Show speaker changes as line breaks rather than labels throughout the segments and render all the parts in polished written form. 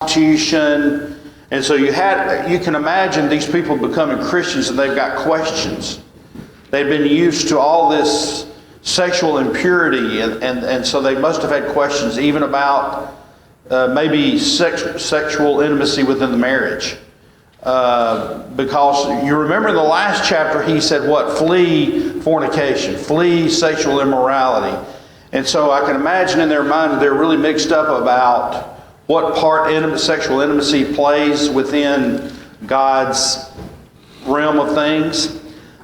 prostitution. And so you can imagine these people becoming Christians and they've got questions. They've been used to all this sexual impurity, and so they must have had questions even about maybe sexual intimacy within the marriage. Because you remember in the last chapter he said what? Flee fornication, flee sexual immorality. And so I can imagine in their mind they're really mixed up about what part sexual intimacy plays within God's realm of things.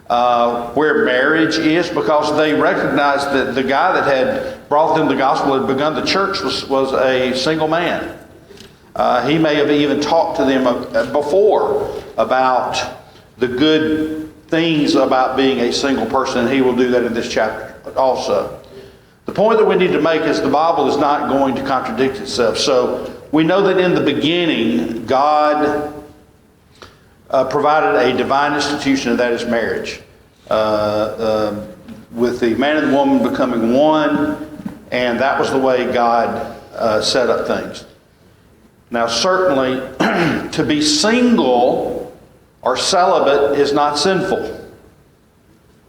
Where marriage is, because they recognized that the guy that had brought them the gospel, had begun the church, was a single man. He may have even talked to them before about the good things about being a single person, and he will do that in this chapter also. The point that we need to make is the Bible is not going to contradict itself. So we know that in the beginning, God provided a divine institution, and that is marriage. With the man and the woman becoming one, and that was the way God set up things. Now certainly, to be single or celibate is not sinful.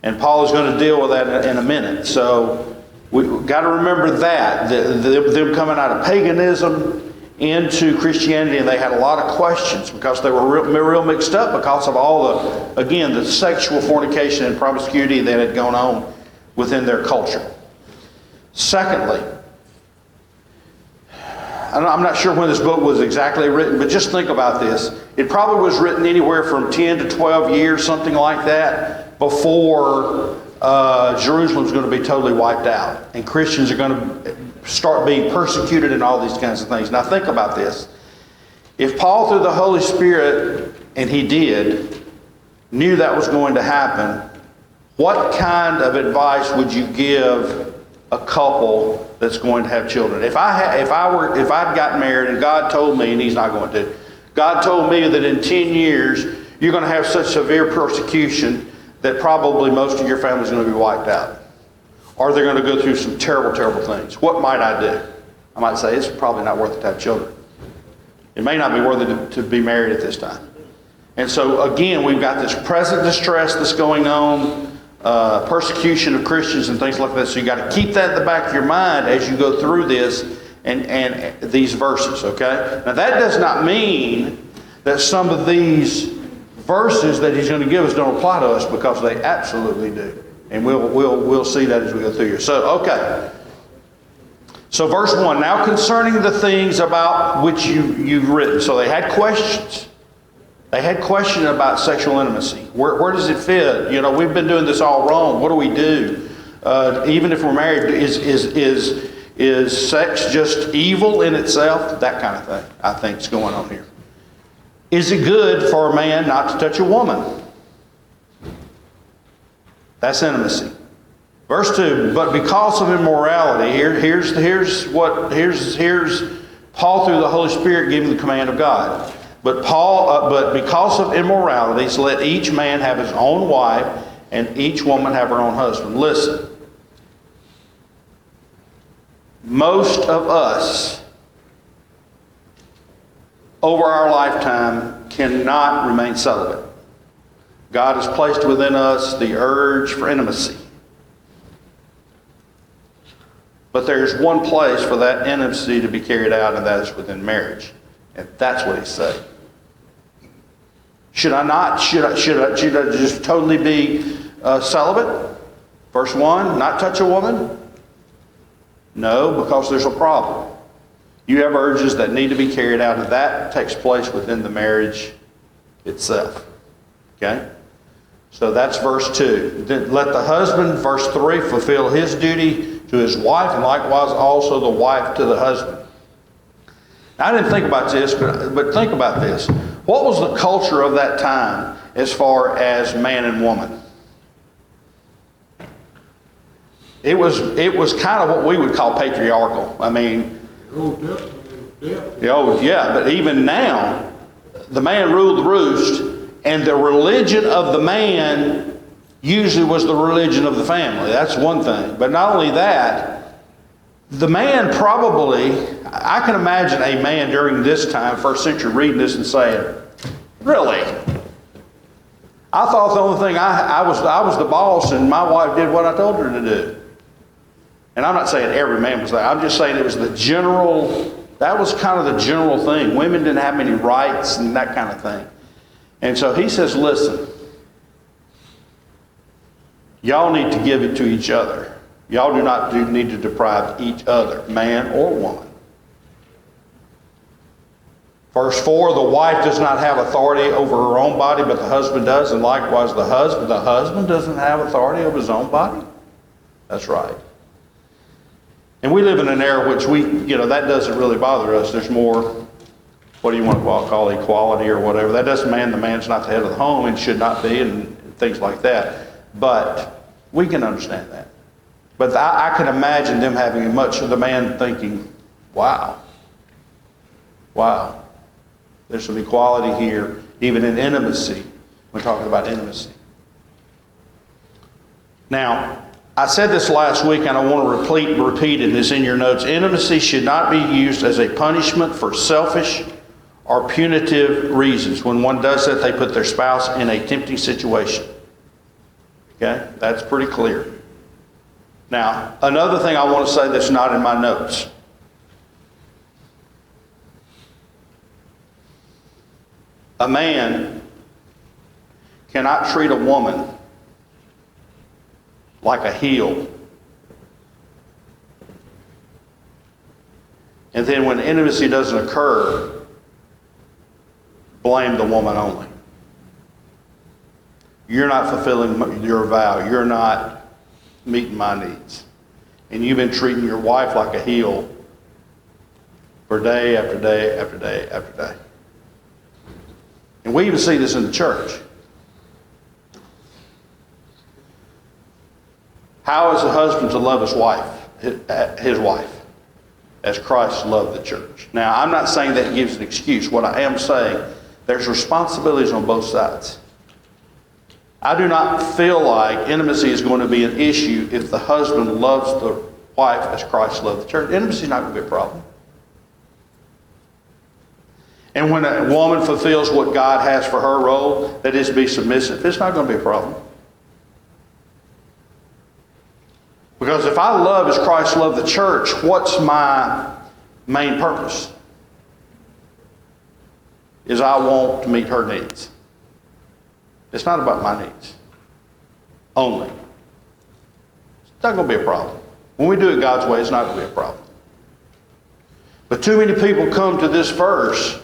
And Paul is going to deal with that in a minute. So we've got to remember that. Them coming out of paganism into Christianity, and they had a lot of questions because they were real mixed up because of all the sexual fornication and promiscuity that had gone on within their culture. Secondly, I'm not sure when this book was exactly written, but just think about this. It probably was written anywhere from 10 to 12 years, something like that, before Jerusalem's going to be totally wiped out, and Christians are going to start being persecuted and all these kinds of things. Now think about this. If Paul, through the Holy Spirit, and he did, knew that was going to happen, what kind of advice would you give a couple that's going to have children? If I'd gotten married and God told me, and he's not going to, God told me that in 10 years you're going to have such severe persecution that probably most of your family's going to be wiped out. Or they're going to go through some terrible, terrible things. What might I do? I might say, it's probably not worth it to have children. It may not be worth it to be married at this time. And so again, we've got this present distress that's going on, persecution of Christians and things like that. So you've got to keep that in the back of your mind as you go through this and these verses, okay? Now that does not mean that some of these verses that he's going to give us don't apply to us, because they absolutely do. And we'll see that as we go through here. So, okay. So verse 1, now concerning the things about which you've written. So they had questions. They had questions about sexual intimacy. Where does it fit? You know, we've been doing this all wrong. What do we do? Even if we're married, is sex just evil in itself? That kind of thing, I think, is going on here. Is it good for a man not to touch a woman? That's intimacy. Verse 2, but because of immorality, here's Paul through the Holy Spirit giving the command of God. But because of immoralities, let each man have his own wife, and each woman have her own husband. Listen, most of us over our lifetime cannot remain celibate. God has placed within us the urge for intimacy. But there's one place for that intimacy to be carried out, and that is within marriage. And that's what he's saying. Should I just totally be celibate? Verse 1, not touch a woman? No, because there's a problem. You have urges that need to be carried out, and that takes place within the marriage itself. Okay? So that's verse 2. Then let the husband, verse 3, fulfill his duty to his wife, and likewise also the wife to the husband. Now, I didn't think about this, but think about this. What was the culture of that time as far as man and woman? It was kind of what we would call patriarchal. I mean, but even now, the man ruled the roost, and the religion of the man usually was the religion of the family. That's one thing. But not only that, the man probably, I can imagine a man during this time, first century, reading this and saying, really? I thought the only thing I was the boss and my wife did what I told her to do. And I'm not saying every man was that. I'm just saying it was that was kind of the general thing. Women didn't have many rights and that kind of thing. And so he says, listen, y'all need to give it to each other. Y'all do not need to deprive each other, man or woman. Verse 4, the wife does not have authority over her own body, but the husband does, and likewise the husband doesn't have authority over his own body. That's right. And we live in an era which that doesn't really bother us. There's more, what do you want to call equality or whatever. That doesn't mean the man's not the head of the home and should not be and things like that. But we can understand that. But I can imagine them having much of the man thinking, wow, there's some equality here, even in intimacy. We're talking about intimacy. Now, I said this last week, and I want to repeat it. It's in your notes. Intimacy should not be used as a punishment for selfish or punitive reasons. When one does that, they put their spouse in a tempting situation. Okay? That's pretty clear. Now, another thing I want to say that's not in my notes. A man cannot treat a woman like a heel. And then when intimacy doesn't occur, blame the woman only. You're not fulfilling your vow. You're not meeting my needs. And you've been treating your wife like a heel for day after day after day after day. And we even see this in the church. How is a husband to love his wife, as Christ loved the church? Now, I'm not saying that gives an excuse. What I am saying, there's responsibilities on both sides. I do not feel like intimacy is going to be an issue if the husband loves the wife as Christ loved the church. Intimacy is not going to be a problem. And when a woman fulfills what God has for her role, that is to be submissive, it's not going to be a problem. Because if I love as Christ loved the church, what's my main purpose? Is I want to meet her needs. It's not about my needs only. It's not going to be a problem. When we do it God's way, it's not going to be a problem. But too many people come to this verse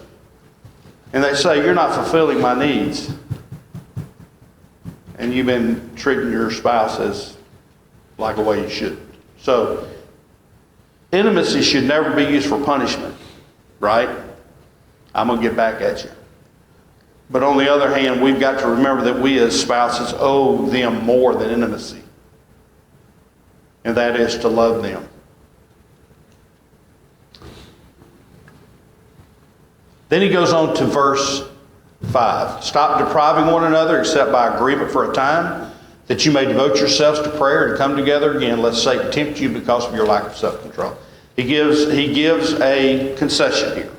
and they say, you're not fulfilling my needs. And you've been treating your spouse as like a way you shouldn't. So, intimacy should never be used for punishment, right? I'm going to get back at you. But on the other hand, we've got to remember that we as spouses owe them more than intimacy. And that is to love them. Then he goes on to verse 5. Stop depriving one another except by agreement for a time, that you may devote yourselves to prayer and come together again, lest Satan tempt you because of your lack of self-control. He gives a concession here.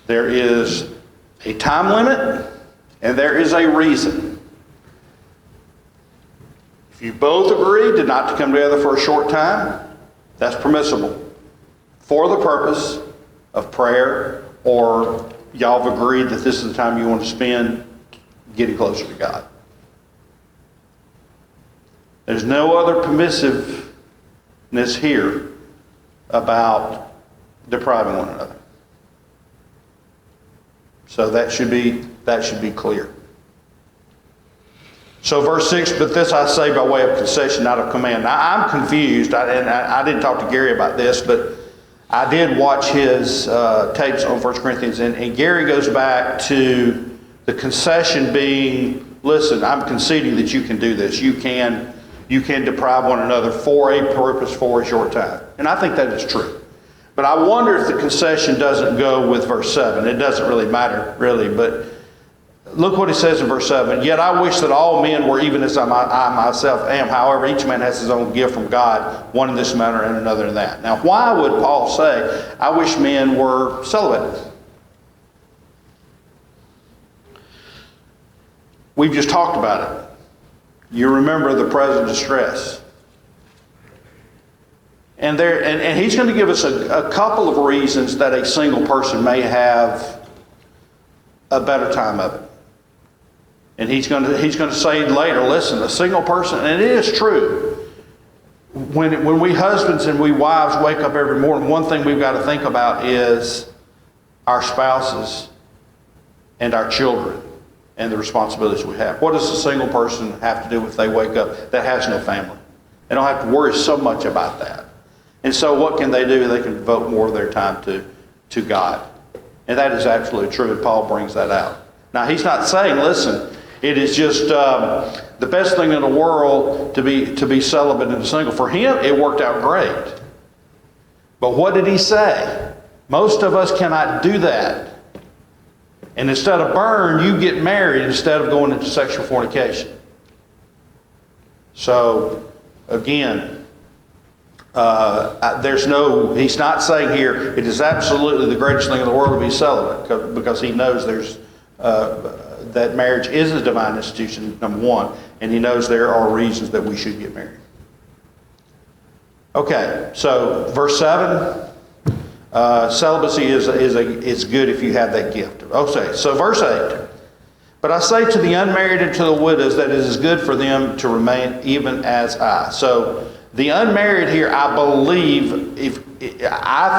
There is a time limit and there is a reason. If you both agree not to come together for a short time, that's permissible for the purpose of prayer, or y'all have agreed that this is the time you want to spend getting closer to God. There's no other permissiveness here about depriving one another. So that should be clear. So verse 6, but this I say by way of concession, not of command. Now I'm confused, and I didn't talk to Gary about this, but I did watch his tapes on 1 Corinthians, and Gary goes back to the concession being, listen, I'm conceding that you can do this. You can deprive one another for a purpose for a short time. And I think that is true. But I wonder if the concession doesn't go with verse 7. It doesn't really matter, really, but Look what he says in verse 7. Yet I wish that all men were even as I myself am. However, each man has his own gift from God, one in this manner and another in that. Now, why would Paul say, I wish men were celibate? We've just talked about it. You remember the present distress. And he's going to give us a couple of reasons that a single person may have a better time of it. And he's going to say later, listen, a single person, and it is true. When we husbands and we wives wake up every morning, one thing we've got to think about is our spouses and our children and the responsibilities we have. What does a single person have to do if they wake up that has no family? They don't have to worry so much about that. And so what can they do? They can devote more of their time to God. And that is absolutely true, and Paul brings that out. Now, he's not saying, listen, it is just the best thing in the world to be celibate and single. For him, it worked out great. But what did he say? Most of us cannot do that. And instead of burn, you get married instead of going into sexual fornication. So, again, he's not saying here, it is absolutely the greatest thing in the world to be celibate, because he knows there's that marriage is a divine institution, number one, and he knows there are reasons that we should get married. Okay, so verse 7, celibacy is good if you have that gift. Okay, so verse 8, but I say to the unmarried and to the widows that it is good for them to remain even as I. So the unmarried here, I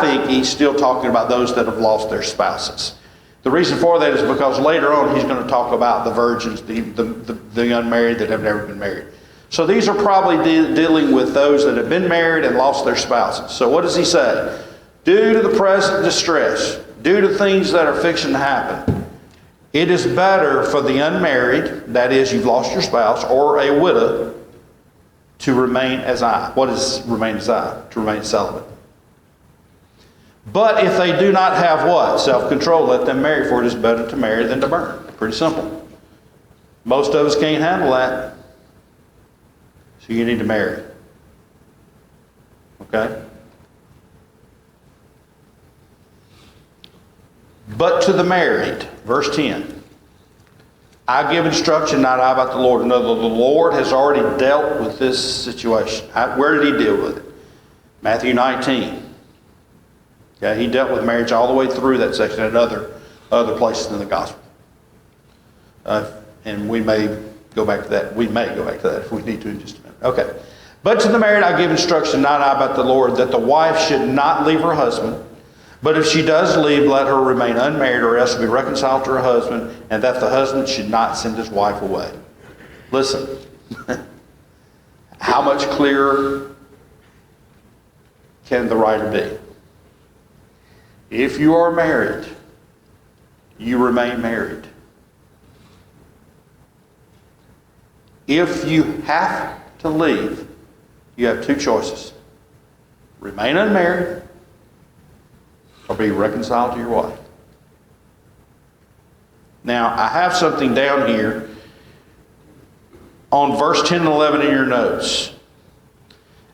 think he's still talking about those that have lost their spouses. The reason for that is because later on he's going to talk about the virgins, the unmarried that have never been married. So these are probably dealing with those that have been married and lost their spouses. So what does he say? Due to the present distress, due to things that are fixing to happen, it is better for the unmarried, that is, you've lost your spouse, or a widow, to remain as I. What is remain as I? To remain celibate. But if they do not have what? Self-control, let them marry, for it is better to marry than to burn. Pretty simple. Most of us can't handle that. So you need to marry. Okay? But to the married, verse 10, I give instruction, not I, but the Lord. No, the Lord has already dealt with this situation. Where did he deal with it? Matthew 19. Okay, he dealt with marriage all the way through that section and other places in the gospel. And we may go back to that. We may go back to that if we need to in just a minute. Okay. But to the married I give instruction, not I, but the Lord, that the wife should not leave her husband. But if she does leave, let her remain unmarried, or else be reconciled to her husband, and that the husband should not send his wife away. Listen, how much clearer can the writer be? If you are married, you remain married. If you have to leave, you have two choices. Remain unmarried, or be reconciled to your wife. Now, I have something down here on verse 10 and 11 in your notes.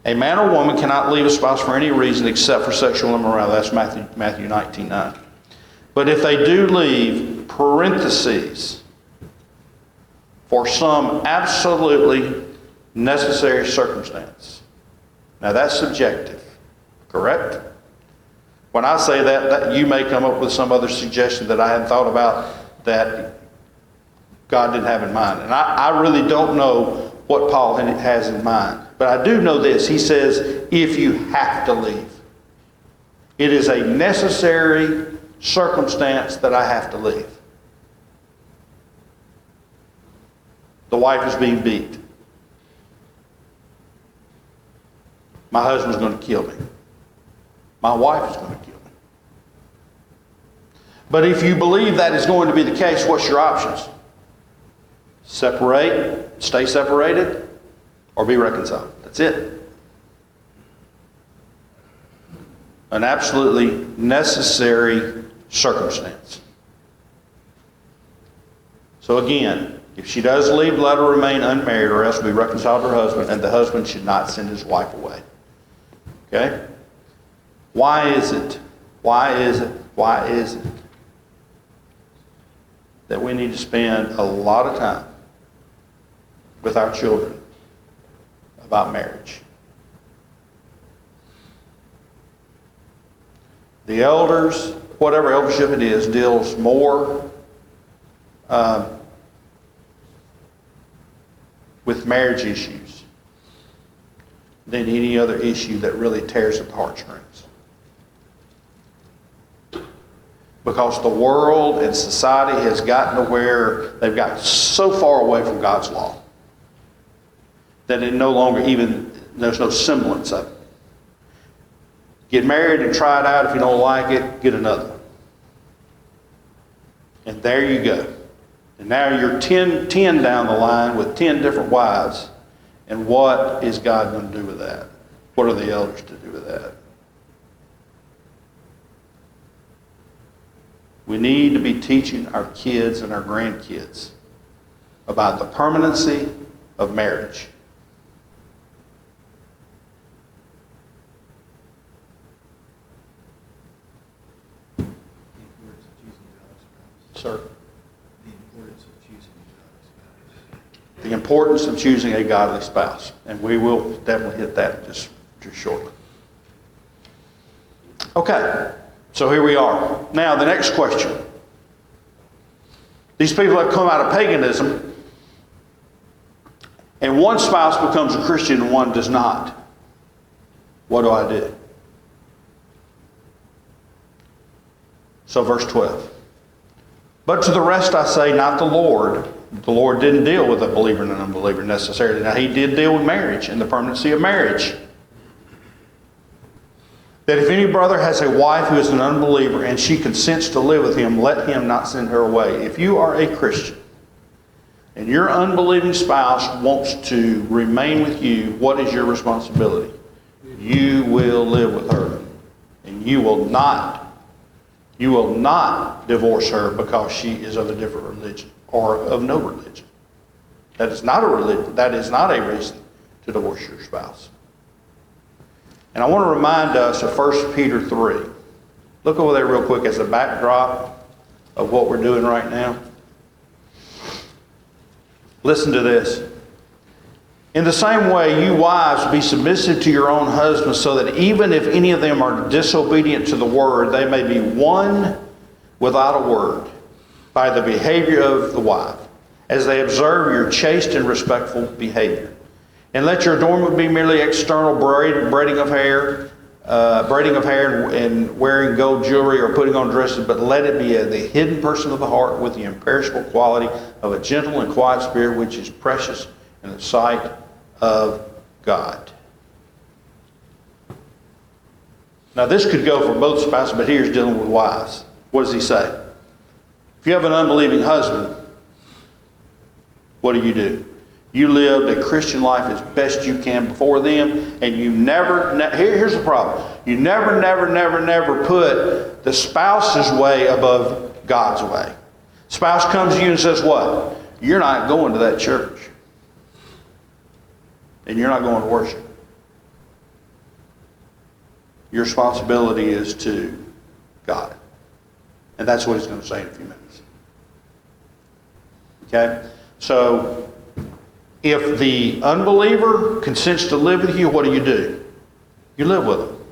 A man or woman cannot leave a spouse for any reason except for sexual immorality. That's Matthew 19:9. But if they do leave, parentheses, for some absolutely necessary circumstance. Now that's subjective, correct? When I say that, you may come up with some other suggestion that I hadn't thought about that God didn't have in mind. And I really don't know what Paul has in mind. But I do know this. He says, if you have to leave. It is a necessary circumstance that I have to leave. The wife is being beat. My husband's going to kill me. My wife is going to kill me. But if you believe that is going to be the case, what's your options? Separate, stay separated, or be reconciled. That's it. An absolutely necessary circumstance. So again, if she does leave, let her remain unmarried or else be reconciled to her husband, and the husband should not send his wife away. Okay? Why is it that we need to spend a lot of time with our children about marriage? The elders, whatever eldership it is, deals more with marriage issues than any other issue that really tears at the heartstrings. Because the world and society has gotten to where they've gotten so far away from God's law that it no longer even, there's no semblance of it. Get married and try it out. If you don't like it, get another one. And there you go. And now you're 10 down the line with 10 different wives. And what is God going to do with that? What are the elders to do with that? We need to be teaching our kids and our grandkids about the permanency of marriage. Sir? The importance of choosing a godly spouse. And we will definitely hit that just shortly. Okay, so here we are. Now, the next question. These people have come out of paganism, and one spouse becomes a Christian and one does not. What do I do? So verse 12. But to the rest I say, not the Lord. The Lord didn't deal with a believer and an unbeliever necessarily. Now, He did deal with marriage and the permanency of marriage. That if any brother has a wife who is an unbeliever and she consents to live with him, let him not send her away. If you are a Christian and your unbelieving spouse wants to remain with you, what is your responsibility? You will live with her. And you will not divorce her because she is of a different religion or of no religion. That is not a religion. That is not a reason to divorce your spouse. And I want to remind us of 1 Peter 3. Look over there real quick as a backdrop of what we're doing right now. Listen to this. In the same way, you wives, be submissive to your own husbands, so that even if any of them are disobedient to the word, they may be won without a word by the behavior of the wife, as they observe your chaste and respectful behavior. And let your adornment be merely external braiding of hair and wearing gold jewelry or putting on dresses, but let it be the hidden person of the heart with the imperishable quality of a gentle and quiet spirit, which is precious in the sight of God. Now this could go for both spouses, but here's dealing with wives. What does he say? If you have an unbelieving husband, what do? You live a Christian life as best you can before them, and you here's the problem. You never put the spouse's way above God's way. Spouse comes to you and says, what? You're not going to that church. And you're not going to worship. Your responsibility is to God. And that's what he's going to say in a few minutes. Okay? So, if the unbeliever consents to live with you, what do? You live with them.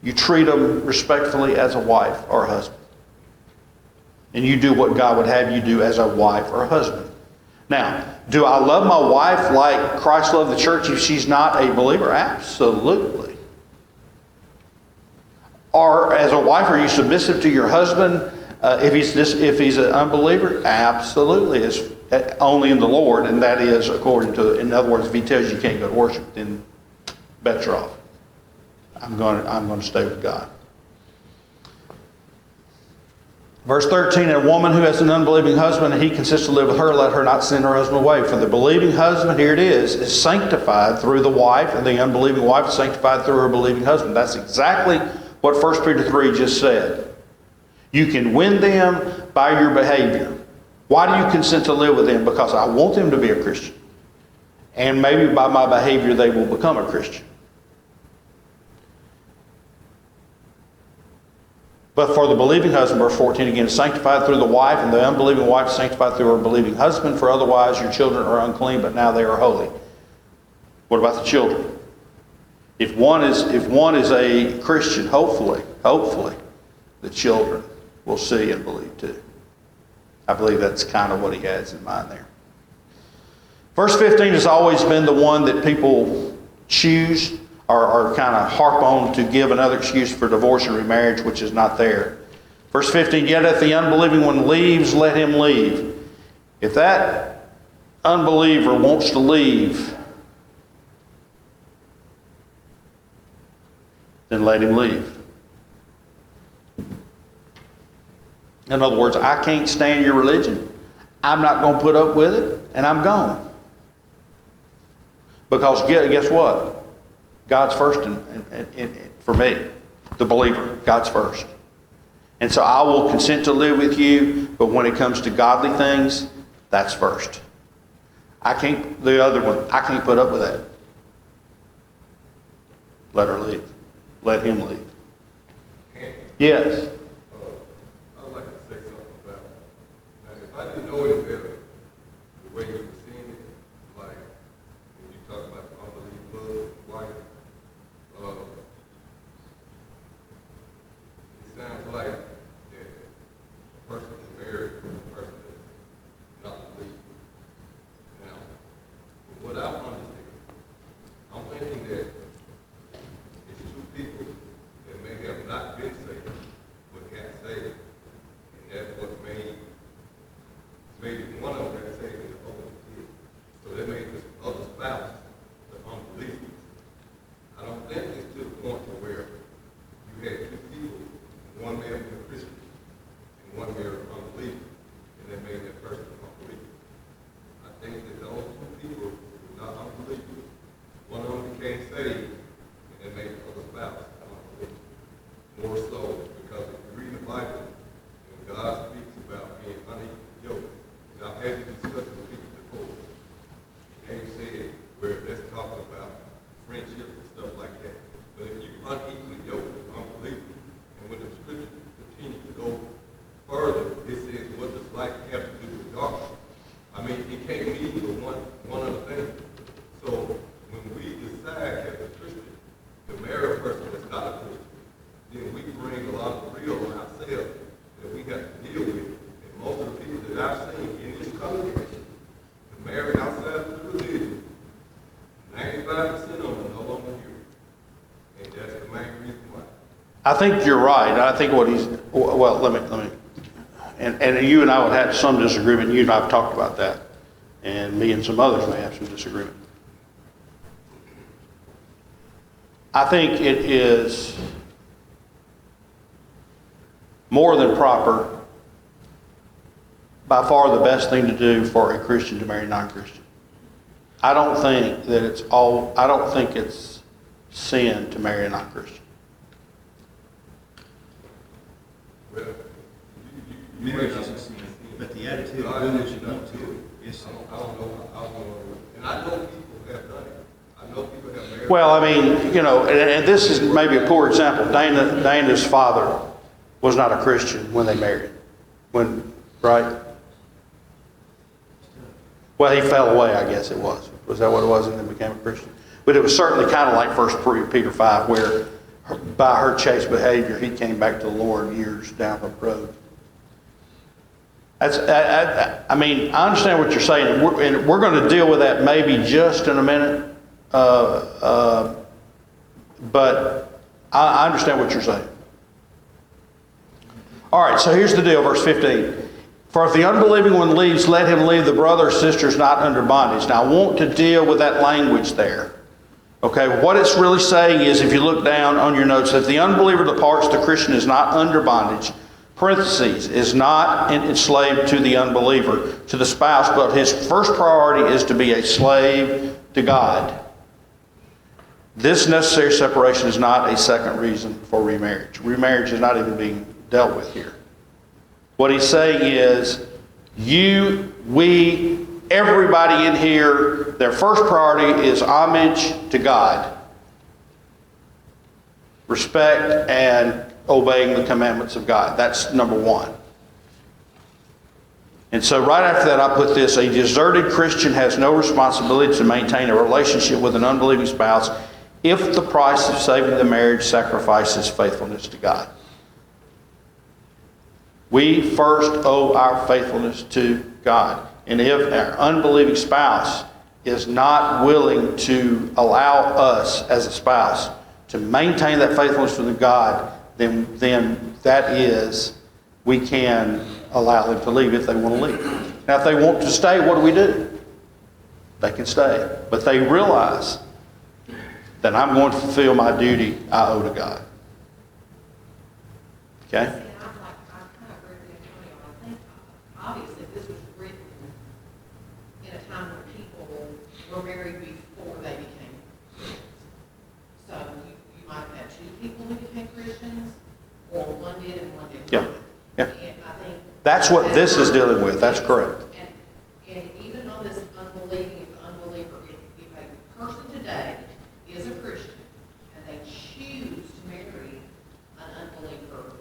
You treat them respectfully as a wife or a husband. And you do what God would have you do as a wife or a husband. Now, do I love my wife like Christ loved the church if she's not a believer? Absolutely. Or as a wife, are you submissive to your husband if he's an unbeliever? Absolutely. It's only in the Lord, and that is according to, in other words, if he tells you can't go to worship, then bet you're off. I'm going to stay with God. Verse 13, a woman who has an unbelieving husband and he consents to live with her, let her not send her husband away. For the believing husband, here it is sanctified through the wife, and the unbelieving wife is sanctified through her believing husband. That's exactly what 1 Peter 3 just said. You can win them by your behavior. Why do you consent to live with them? Because I want them to be a Christian. And maybe by my behavior they will become a Christian. But for the believing husband, verse 14 again, sanctified through the wife, and the unbelieving wife sanctified through her believing husband, for otherwise your children are unclean, but now they are holy. What about the children? If one is a Christian, hopefully, the children will see and believe too. I believe that's kind of what he has in mind there. Verse 15 has always been the one that people choose or kind of harp on to give another excuse for divorce and remarriage, which is not there. Verse 15, yet if the unbelieving one leaves, let him leave. If that unbeliever wants to leave, then let him leave. In other words, I can't stand your religion. I'm not going to put up with it, and I'm gone. Because guess what? God's first for me, the believer. God's first. And so I will consent to live with you, but when it comes to godly things, that's first. The other one, I can't put up with that. Let her leave. Let him leave. Yes.
I'd like to say something about it. Now, if I didn't know any better, the way you were seeing it, like when you talk about the unbelieving wife, it sounds like that a person is married to a person that's not believing. Now, from what I understand, I'm thinking that it's two people that may have not been saved, but got saved. And that's what made one of them got saved and the other one did. So that made the other spouse the unbeliever. I don't think it's to the point to where you had two people, one man was a Christian and one man was an unbeliever, and that made that person an unbeliever. I think that those two people were not unbelievers. One of them became saved, and that made the other spouse an unbeliever. More so, because if you read the Bible, when God speaks about being unequal yoked, and I've had this discussion with people before, and he said, where let's talk about friendship and stuff like that. But if you're unequally yoked with unbelievers, and when the scripture continues to go further, it says, what does light have to do with darkness? I mean, it can't mean the one other thing. So when we decide as a Christian to marry a person that's not a Christian, then we bring a lot of real on ourselves that we have to deal with. And most of the people that I've seen in this congregation to marry outside of the religion, 95% of them are no longer here. And that's the main reason why.
I think you're right. I think what he's, well, let me, and you and I would have some disagreement. You and I have talked about that. And me and some others may have some disagreement. I think it is more than proper, by far the best thing to do for a Christian to marry a non-Christian. I don't think it's sin to marry a non-Christian.
Well,
Marriage is a sin, but the attitude of doing what you want to is sin.
I don't know how and I know people have done it. I know people have married.
Well, I mean, and this is maybe a poor example. Dana's father was not a Christian when they married. Right? Well, he fell away, I guess it was. Was that what it was, and then became a Christian? But it was certainly kind of like 1 Peter 5, where by her chaste behavior, he came back to the Lord years down the road. I mean, I understand what you're saying, and we're going to deal with that maybe just in a minute. But I understand what you're saying. All right, so here's the deal, verse 15. For if the unbelieving one leaves, let him leave. The brother or sister is not under bondage. Now, I want to deal with that language there. Okay, what it's really saying is, if you look down on your notes, that the unbeliever departs, the Christian is not under bondage. Parentheses, is not enslaved to the unbeliever, to the spouse, but his first priority is to be a slave to God. This necessary separation is not a second reason for remarriage. Remarriage is not even being dealt with here. What he's saying is, Everybody in here, their first priority is homage to God, respect and obeying the commandments of God. That's number one. And so right after that, I put this: a deserted Christian has no responsibility to maintain a relationship with an unbelieving spouse if the price of saving the marriage sacrifices faithfulness to God. We first owe our faithfulness to God. And if our unbelieving spouse is not willing to allow us as a spouse to maintain that faithfulness to God, then that is, we can allow them to leave if they want to leave. Now, if they want to stay, what do? They can stay. But they realize that I'm going to fulfill my duty I owe to God. Okay?
Obviously, this was written in a time when people were married before they became Christians. So you might have had two people who became Christians, or one did and one didn't.
Yeah. Yeah.
And I think
That's what this is dealing with. That's correct.
And even on this unbelieving, if a person today is a Christian and they choose to marry an unbeliever,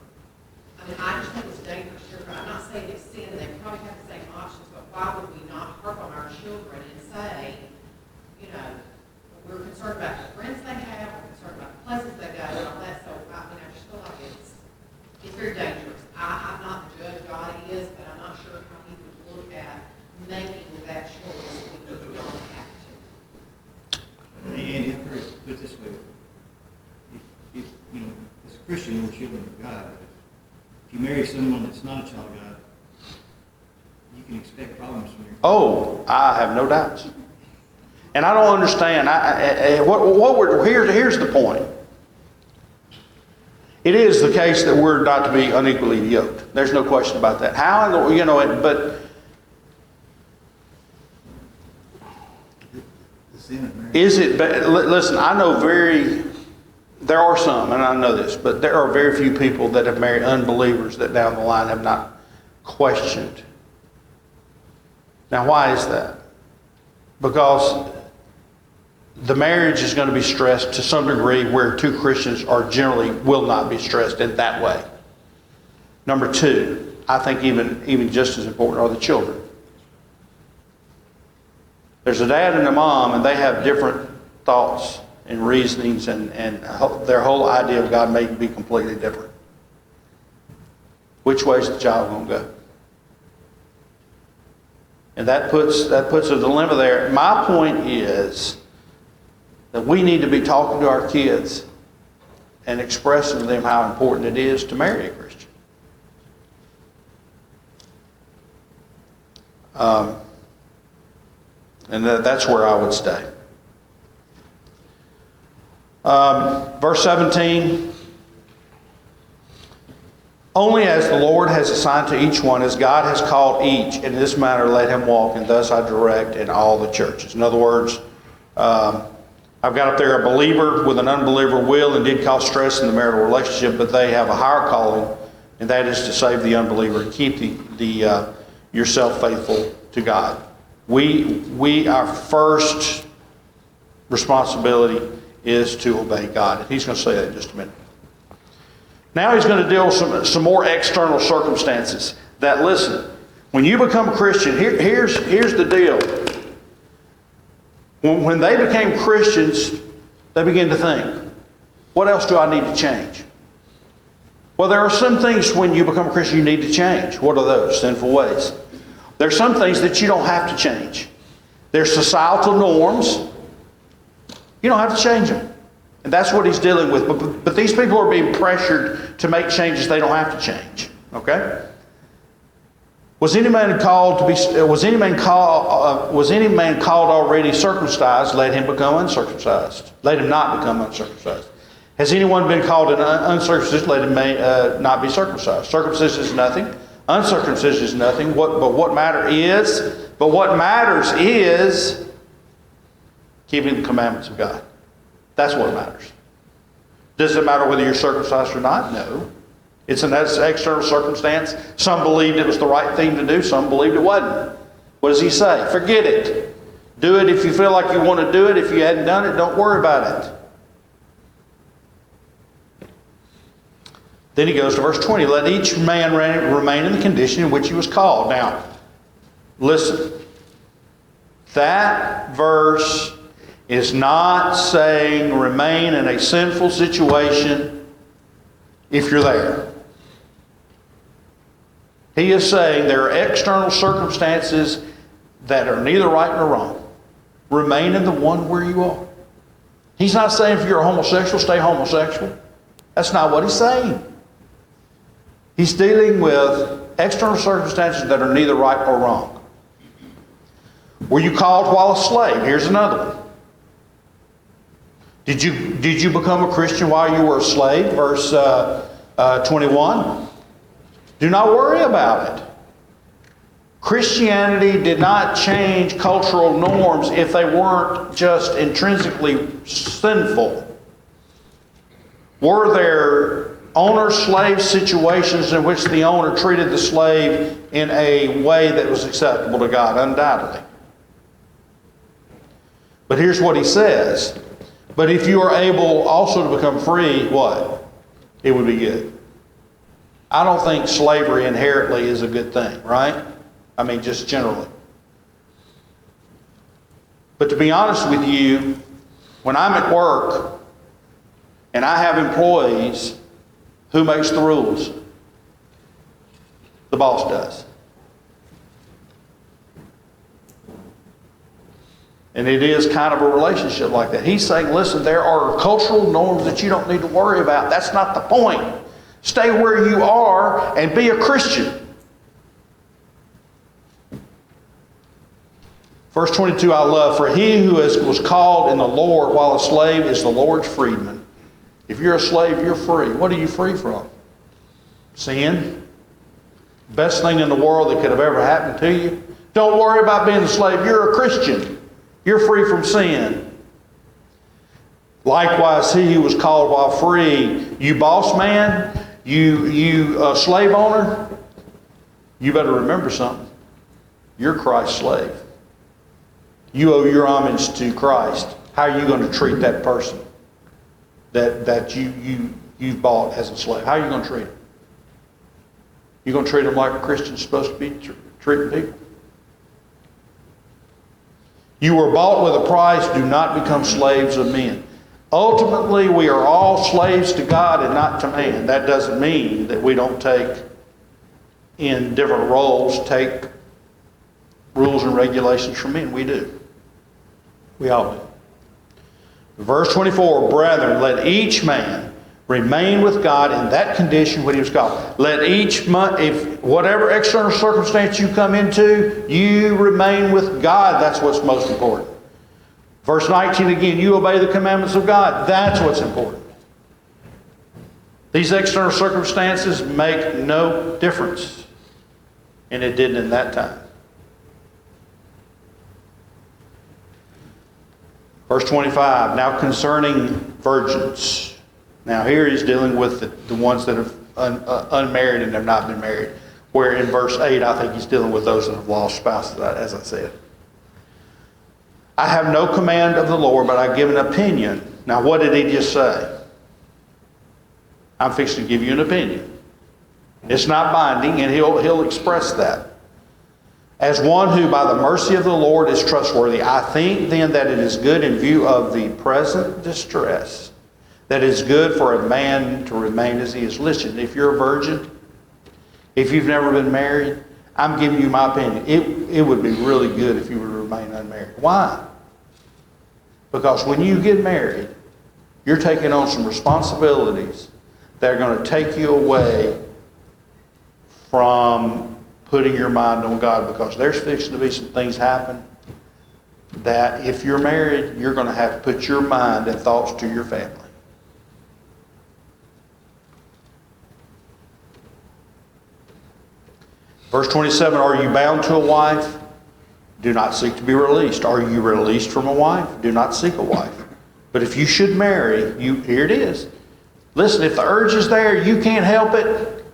I mean, I just think it's dangerous. I'm not saying it's sin, and they probably have the same options, but why would we not harp on our children and say, you know, we're concerned about the friends they have, we're concerned about the places they go, and all that. So I mean, I just feel like it's very dangerous. I'm not the judge, God is, but I'm not sure how he would look at making that choice if we don't have to.
And if put it this way, if you know, as a Christian, we're children of God. If you marry someone that's not a child of God, you can expect problems from your.
Oh, I have no doubts. And I don't understand. Here's the point. It is the case that we're not to be unequally yoked. There's no question about that. How, but
The sin of marriage.
is it, listen, I know there are some, and I know this, but there are very few people that have married unbelievers that down the line have not questioned. Now, why is that? Because the marriage is going to be stressed to some degree where two Christians will not be stressed in that way. Number two, I think even just as important are the children. There's a dad and a mom, and they have different thoughts and reasonings, and their whole idea of God may be completely different. Which way is the child going to go? And that puts a dilemma there. My point is that we need to be talking to our kids and expressing to them how important it is to marry a Christian. And that's where I would stay. Verse 17. Only as the Lord has assigned to each one, as God has called each, in this manner let him walk, and thus I direct in all the churches. In other words, I've got up there a believer with an unbeliever will and did cause stress in the marital relationship, but they have a higher calling, and that is to save the unbeliever and keep yourself faithful to God. Our first responsibility is to obey God. And he's going to say that in just a minute. Now he's going to deal with some more external circumstances that, listen, when you become a Christian, here's the deal. When they became Christians, they began to think, what else do I need to change? Well, there are some things when you become a Christian you need to change. What are those? Sinful ways. There are some things that you don't have to change. There's societal norms. You don't have to change them. And that's what he's dealing with. But these people are being pressured to make changes they don't have to change. Okay? Was any man called already circumcised? Let him become uncircumcised. Let him not become uncircumcised. Has anyone been called an uncircumcised? Let him not be circumcised. Circumcision is nothing. Uncircumcision is nothing. But what matters is keeping the commandments of God. That's what matters. Does it matter whether you're circumcised or not? No. It's an external circumstance. Some believed it was the right thing to do. Some believed it wasn't. What does he say? Forget it. Do it if you feel like you want to do it. If you hadn't done it, don't worry about it. Then he goes to verse 20. Let each man remain in the condition in which he was called. Now, listen. That verse is not saying remain in a sinful situation if you're there. He is saying there are external circumstances that are neither right nor wrong. Remain in the one where you are. He's not saying if you're a homosexual, stay homosexual. That's not what he's saying. He's dealing with external circumstances that are neither right or wrong. Were you called while a slave? Here's another one. Did you become a Christian while you were a slave? Verse 21. Do not worry about it. Christianity did not change cultural norms if they weren't just intrinsically sinful. Were there owner-slave situations in which the owner treated the slave in a way that was acceptable to God? Undoubtedly. But here's what he says. But if you are able also to become free, what? It would be good. I don't think slavery inherently is a good thing, right? I mean, just generally. But to be honest with you, when I'm at work and I have employees, who makes the rules? The boss does. And it is kind of a relationship like that. He's saying, listen, there are cultural norms that you don't need to worry about. That's not the point. Stay where you are and be a Christian. Verse 22 I love, for he who was called in the Lord while a slave is the Lord's freedman. If you're a slave, you're free. What are you free from? Sin. Best thing in the world that could have ever happened to you. Don't worry about being a slave. You're a Christian. You're free from sin. Likewise, he who was called while free. You boss man, you slave owner, you better remember something. You're Christ's slave. You owe your homage to Christ. How are you going to treat that person that you've bought as a slave? How are you going to treat him? You're going to treat him like a Christian's supposed to be treating people. You were bought with a price. Do not become slaves of men. Ultimately, we are all slaves to God and not to man. That doesn't mean that we don't take in different roles, take rules and regulations from men. We do. We all do. Verse 24, brethren, let each man remain with God in that condition when he was called. Let each month, if whatever external circumstance you come into, you remain with God. That's what's most important. Verse 19 again, you obey the commandments of God. That's what's important. These external circumstances make no difference. And it didn't in that time. Verse 25, now concerning virgins. Now here he's dealing with the ones that are unmarried and have not been married. Where in verse 8, I think he's dealing with those that have lost spouses, as I said. I have no command of the Lord, but I give an opinion. Now what did he just say? I'm fixing to give you an opinion. It's not binding, and he'll express that. As one who by the mercy of the Lord is trustworthy, I think then that it is good in view of the present distress, that it is good for a man to remain as he is. Listen, if you're a virgin, if you've never been married, I'm giving you my opinion. It would be really good if you were to remain unmarried. Why? Because when you get married, you're taking on some responsibilities that are going to take you away from putting your mind on God, because there's fixing to be some things happen that if you're married, you're going to have to put your mind and thoughts to your family. Verse 27, are you bound to a wife? Do not seek to be released. Are you released from a wife? Do not seek a wife. But if you should marry, here it is. Listen, if the urge is there, you can't help it,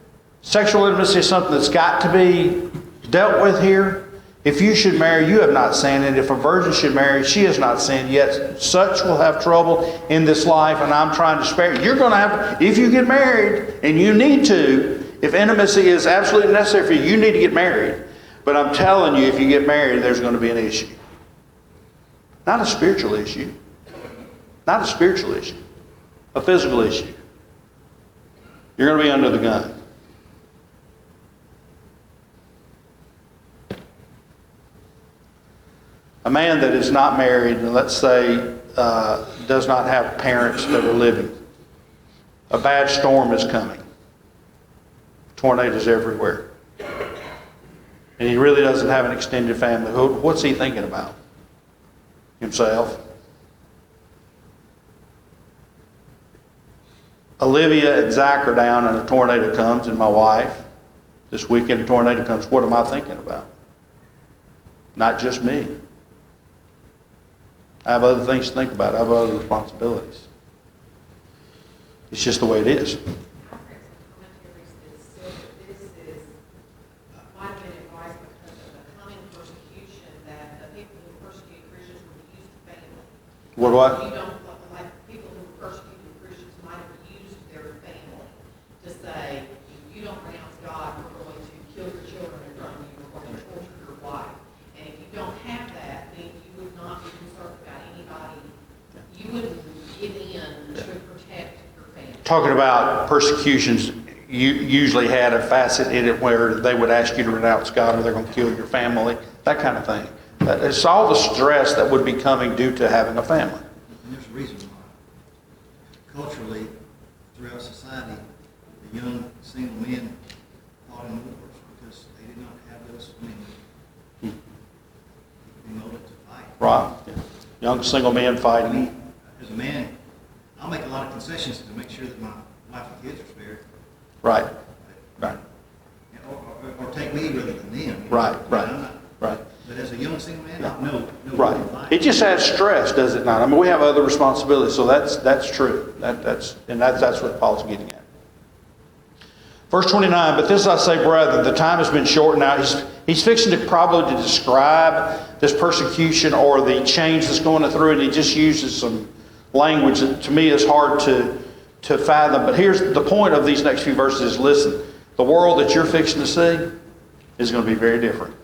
Sexual intimacy is something that's got to be dealt with here. If you should marry, you have not sinned, and if a virgin should marry, she has not sinned, yet such will have trouble in this life, and I'm trying to spare you. You're going to have, if you get married, and you need to, if intimacy is absolutely necessary for you, you need to get married. But I'm telling you, if you get married, there's going to be an issue. Not a spiritual issue. Not a spiritual issue. A physical issue. You're going to be under the gun. A man that is not married, and let's say does not have parents that are living. A bad storm is coming. Tornadoes everywhere. And he really doesn't have an extended family. What's he thinking about? Himself. Olivia and Zach are down and a tornado comes, and my wife. This weekend a tornado comes. What am I thinking about? Not just me. I have other things to think about. I have other responsibilities. It's just the way it is. What?
You don't, like, people who persecuted Christians might have used their family to say, if you don't renounce God, we're going to kill your children in front of you, we're going to torture your wife. And if you don't have that, then you would not be concerned about anybody. You wouldn't give in to protect your family.
Talking about persecutions, you usually had a facet in it where they would ask you to renounce God or they're going to kill your family, that kind of thing. It's all the stress that would be coming due to having a family.
And there's a reason why. Culturally, throughout society, the young single men fought in wars because they did not have those men molded to fight.
Right. Young single men
I
fighting.
mean, as a man, I'll make a lot of concessions to make sure that my wife and kids are spared.
Right. Right.
Or take me rather than them. You know?
Right. Right.
I'm not,
Right.
but as a young single man, I know
Right. It just adds stress, does it not? I mean, we have other responsibilities, so that's true. That's what Paul's getting at. Verse 29, but this I say, brethren, the time has been shortened now. He's fixing to probably to describe this persecution or the change that's going through, and he just uses some language that to me is hard to fathom. But here's the point of these next few verses: listen, the world that you're fixing to see is going to be very different.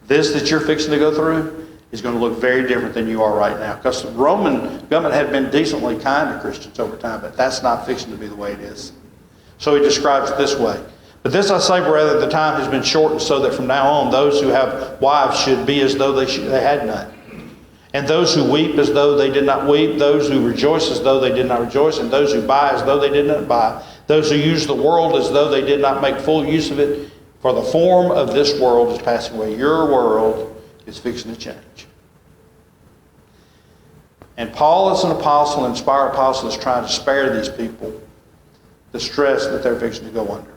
This that you're fixing to go through is going to look very different than you are right now. Because the Roman government had been decently kind to Christians over time, but that's not fixing to be the way it is. So he describes it this way. But this I say, brethren, the time has been shortened so that from now on those who have wives should be as though they had none. And those who weep as though they did not weep, those who rejoice as though they did not rejoice, and those who buy as though they did not buy, those who use the world as though they did not make full use of it. For the form of this world is passing away. Your world is fixing to change. And Paul, as an apostle, an inspired apostle, is trying to spare these people the stress that they're fixing to go under.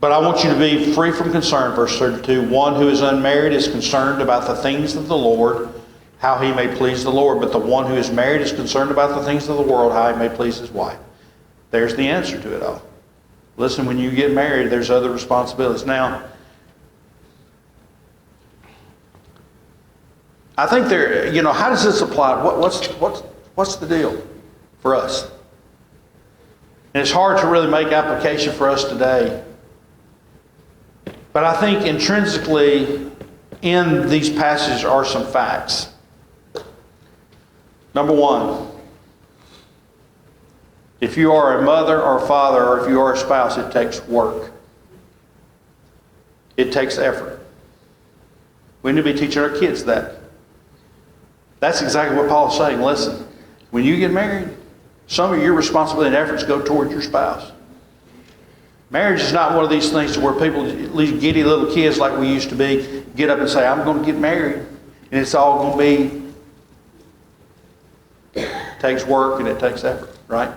But I want you to be free from concern, verse 32. One who is unmarried is concerned about the things of the Lord, how he may please the Lord. But the one who is married is concerned about the things of the world, how he may please his wife. There's the answer to it all. Listen, when you get married, there's other responsibilities. Now, I think how does this apply? What's the deal for us? And it's hard to really make application for us today. But I think intrinsically in these passages are some facts. Number one, if you are a mother or a father, or if you are a spouse, it takes work. It takes effort. We need to be teaching our kids that. That's exactly what Paul is saying. Listen, when you get married, some of your responsibility and efforts go toward your spouse. Marriage is not one of these things where people, these giddy little kids like we used to be, get up and say, I'm going to get married. And it's all going to be, it takes work and it takes effort, right?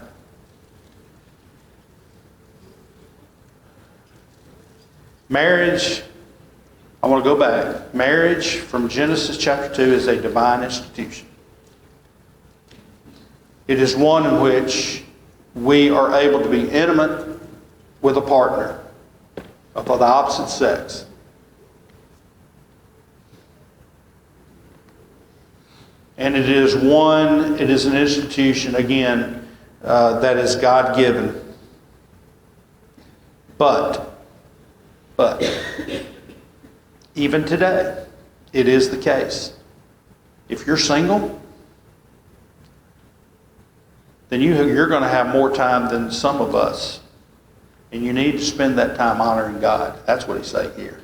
Marriage, I want to go back. Marriage from Genesis chapter 2 is a divine institution. It is one in which we are able to be intimate with a partner of the opposite sex. And it is an institution, again, that is God-given. But, even today, it is the case. If you're single, then you're going to have more time than some of us. And you need to spend that time honoring God. That's what he's saying here.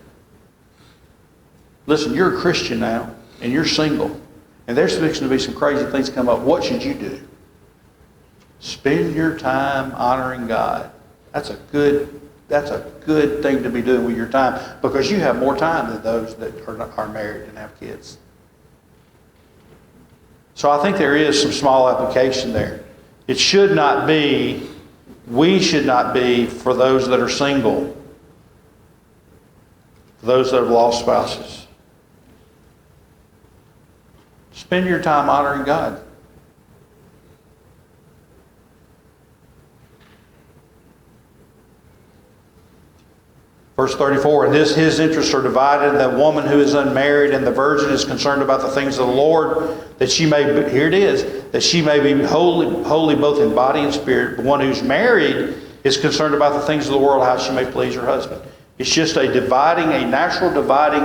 Listen, you're a Christian now, and you're single. And there's fixing to be some crazy things come up. What should you do? Spend your time honoring God. That's a good thing to be doing with your time, because you have more time than those that are married and have kids. So I think there is some small application there. We should not be, for those that are single, for those that have lost spouses. Spend your time honoring God. Verse 34, and his interests are divided. The woman who is unmarried and the virgin is concerned about the things of the Lord, that she may, here it is, that she may be holy both in body and spirit. The one who's married is concerned about the things of the world, how she may please her husband. It's just a natural dividing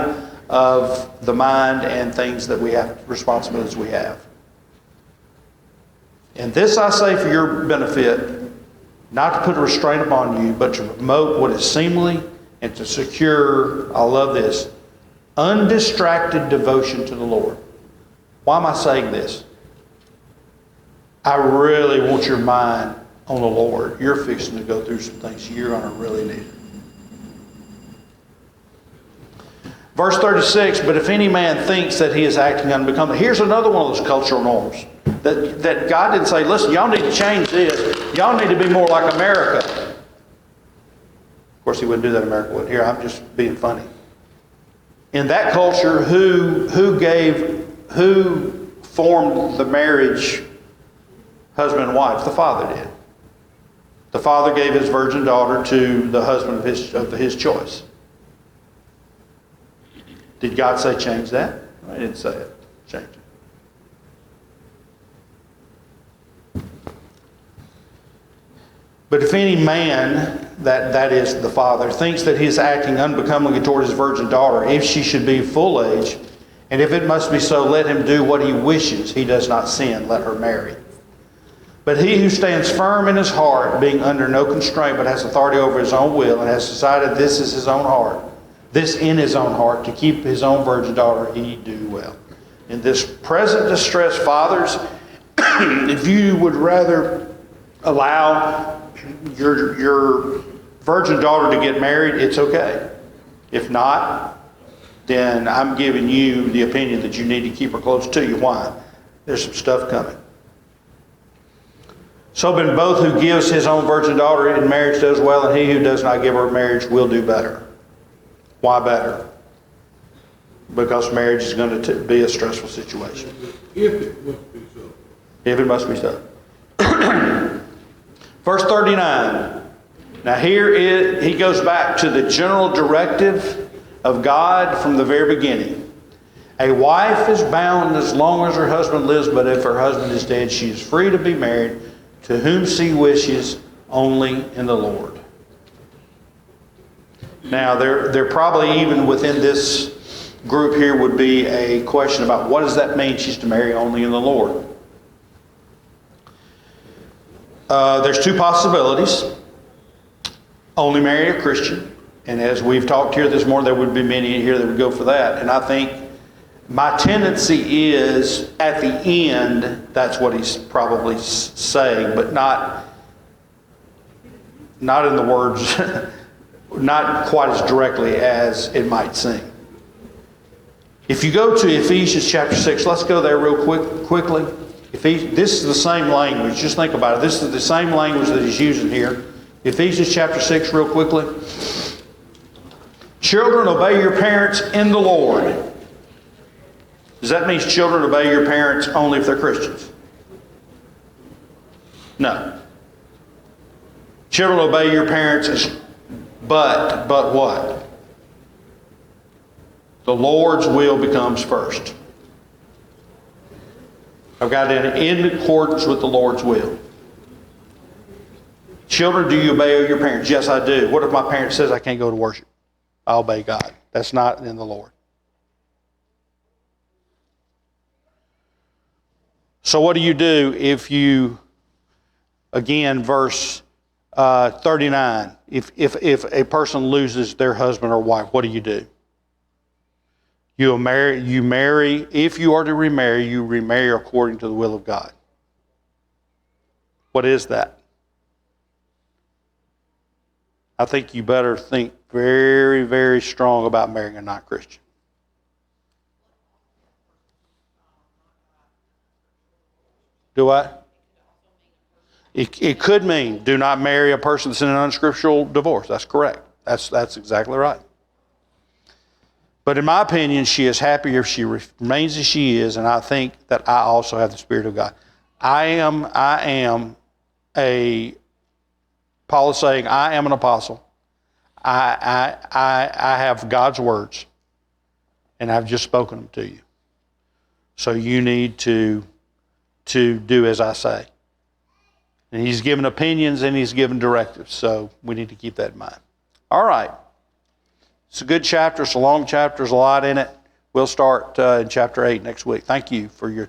of the mind and things that we have, responsibilities we have. And this I say for your benefit, not to put a restraint upon you, but to promote what is seemly and to secure, I love this, undistracted devotion to the Lord. Why am I saying this? I really want your mind on the Lord. You're fixing to go through some things you're going to really need it. Verse 36, but if any man thinks that he is acting unbecoming, here's another one of those cultural norms. That God didn't say, listen, y'all need to change this. Y'all need to be more like America. Of course, he wouldn't do that in America, would. Here, I'm just being funny. In that culture, who formed the marriage, husband and wife? The father did. The father gave his virgin daughter to the husband of his choice. Did God say change that? I didn't say it. Change it. But if any man, that is the father, thinks that he is acting unbecomingly toward his virgin daughter, if she should be full age, and if it must be so, let him do what he wishes. He does not sin. Let her marry. But he who stands firm in his heart, being under no constraint, but has authority over his own will, and has decided this in his own heart, to keep his own virgin daughter, he do well. In this present distress, fathers, if you would rather allow your virgin daughter to get married, it's okay. If not, then I'm giving you the opinion that you need to keep her close to you. Why? There's some stuff coming. So then both who gives his own virgin daughter in marriage does well, and he who does not give her marriage will do better. Why better? Because marriage is going to be a stressful situation.
If it must be so.
If it must be so. Verse 39. Now here he goes back to the general directive of God from the very beginning. A wife is bound as long as her husband lives, but if her husband is dead, she is free to be married to whom she wishes, only in the Lord. Now, there probably even within this group here would be a question about what does that mean she's to marry only in the Lord? There's two possibilities. Only marry a Christian. And as we've talked here this morning, there would be many here that would go for that. And I think my tendency is at the end, that's what he's probably saying, but not in the words, not quite as directly as it might seem. If you go to Ephesians chapter 6, let's go there real quickly. This is the same language. Just think about it. This is the same language that he's using here. Ephesians chapter 6 real quickly. Children, obey your parents in the Lord. Does that mean children obey your parents only if they're Christians? No. Children, obey your parents, but what? The Lord's will becomes first. I've got it in accordance with the Lord's will. Children, do you obey your parents? Yes, I do. What if my parent says I can't go to worship? I obey God. That's not in the Lord. So what do you do if you, again, verse 39, if a person loses their husband or wife, what do? You marry, if you are to remarry, you remarry according to the will of God. What is that? I think you better think very, very strong about marrying a non-Christian. Do I? It could mean do not marry a person that's in an unscriptural divorce. That's correct. That's exactly right. But in my opinion, she is happier if she remains as she is, and I think that I also have the Spirit of God. Paul is saying, I am an apostle. I have God's words, and I've just spoken them to you. So you need to do as I say. And he's given opinions and he's given directives, so we need to keep that in mind. All right. It's a good chapter. It's a long chapter. There's a lot in it. We'll start in chapter 8 next week. Thank you for your